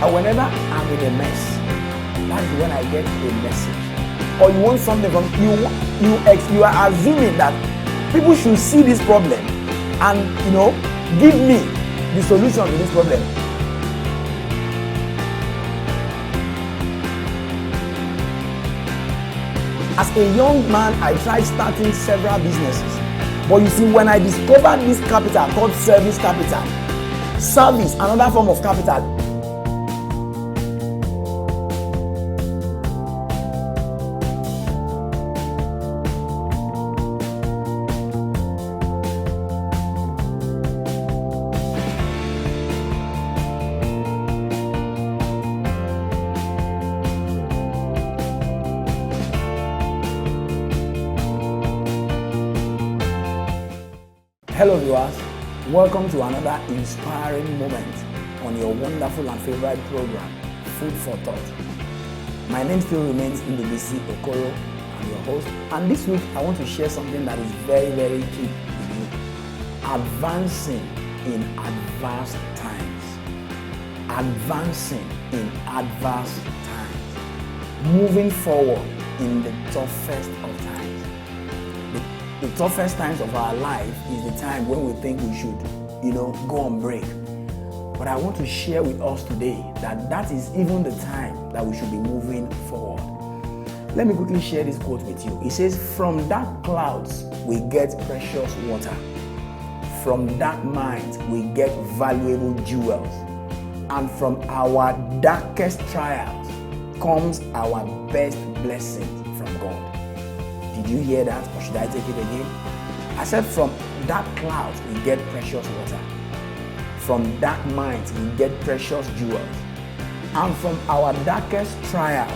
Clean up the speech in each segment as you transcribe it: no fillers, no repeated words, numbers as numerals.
And whenever I'm in a mess, that is when I get a message. Or you want something from you are assuming that people should see this problem and give me the solution to this problem. As a young man, I tried starting several businesses. But you see, when I discovered this capital called service capital, service, another form of capital, hello viewers, welcome to another inspiring moment on your wonderful and favorite program, Food for Thought. My name still remains Ndubuisi, Okoro. I'm your host, and this week I want to share something that is very, very key with you. Advancing in adverse times. Advancing in adverse times. Moving forward in the toughest of times. The toughest times of our life is the time when we think we should, go on break. But I want to share with us today that is even the time that we should be moving forward. Let me quickly share this quote with you. It says, "From dark clouds we get precious water. From dark minds we get valuable jewels. And from our darkest trials comes our best blessings from God." Did you hear that, or should I take it again? I said, from dark clouds we get precious water. From dark minds we get precious jewels. And from our darkest trials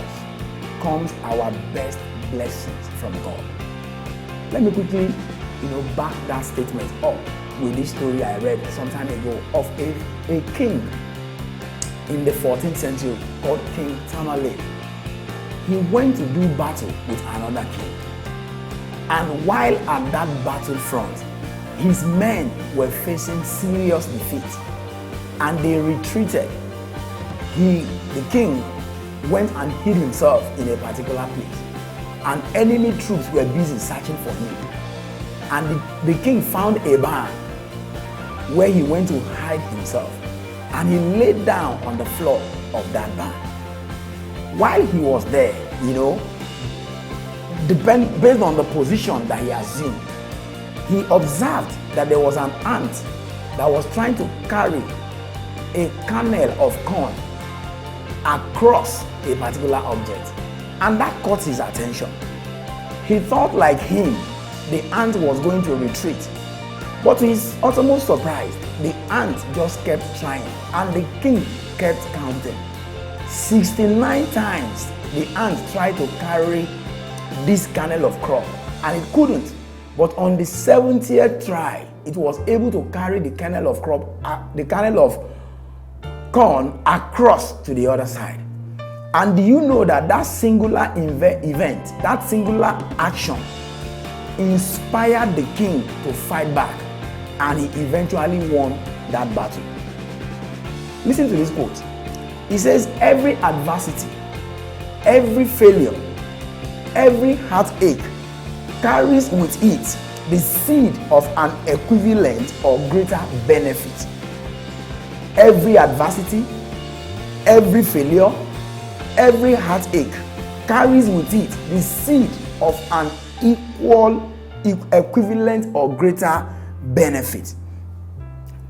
comes our best blessings from God. Let me quickly, back that statement up with this story I read some time ago of a king in the 14th century called King Tamerlane. He went to do battle with another king. And while at that battlefront, his men were facing serious defeat and they retreated. The king went and hid himself in a particular place, and enemy troops were busy searching for him. And the king found a barn where he went to hide himself, and he laid down on the floor of that barn. While he was there, based on the position that he assumed, he observed that there was an ant that was trying to carry a kernel of corn across a particular object, and that caught his attention. He thought, like him, the ant was going to retreat, but to his utmost surprise, the ant just kept trying, and the king kept counting. 69 times the ant tried to carry this kernel of crop, and it couldn't. But on the 70th try, it was able to carry the kernel of corn across to the other side. And do you know that singular event, that singular action, inspired the king to fight back, and he eventually won that battle? Listen to this quote. He says, "Every adversity, every failure, every heartache carries with it the seed of an equivalent or greater benefit." Every adversity, every failure, every heartache carries with it the seed of an equivalent or greater benefit.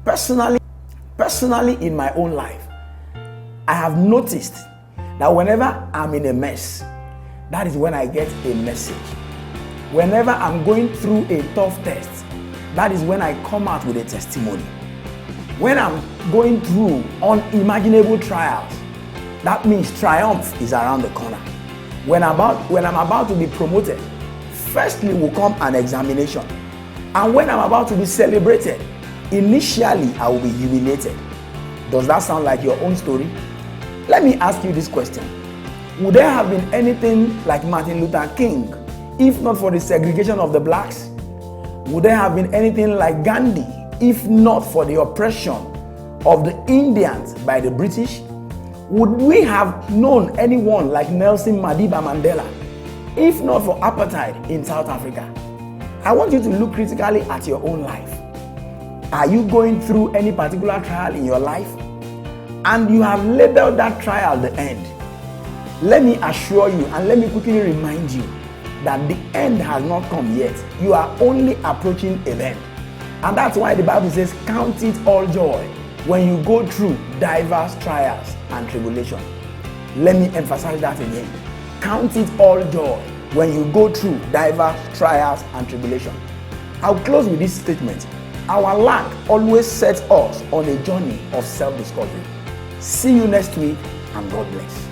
Personally, in my own life, I have noticed that whenever I'm in a mess, that is when I get a message. Whenever I'm going through a tough test, that is when I come out with a testimony. When I'm going through unimaginable trials, that means triumph is around the corner. When I'm about to be promoted, firstly will come an examination. And when I'm about to be celebrated, initially I will be humiliated. Does that sound like your own story? Let me ask you this question. Would there have been anything like Martin Luther King if not for the segregation of the blacks? Would there have been anything like Gandhi if not for the oppression of the Indians by the British? Would we have known anyone like Nelson Madiba Mandela if not for apartheid in South Africa? I want you to look critically at your own life. Are you going through any particular trial in your life? And you have labeled that trial the end. Let me assure you and let me quickly remind you that the end has not come yet. You are only approaching a end. And that's why the Bible says, count it all joy when you go through diverse trials and tribulation. Let me emphasize that again. Count it all joy when you go through diverse trials and tribulation. I'll close with this statement. Our lack always sets us on a journey of self-discovery. See you next week, and God bless.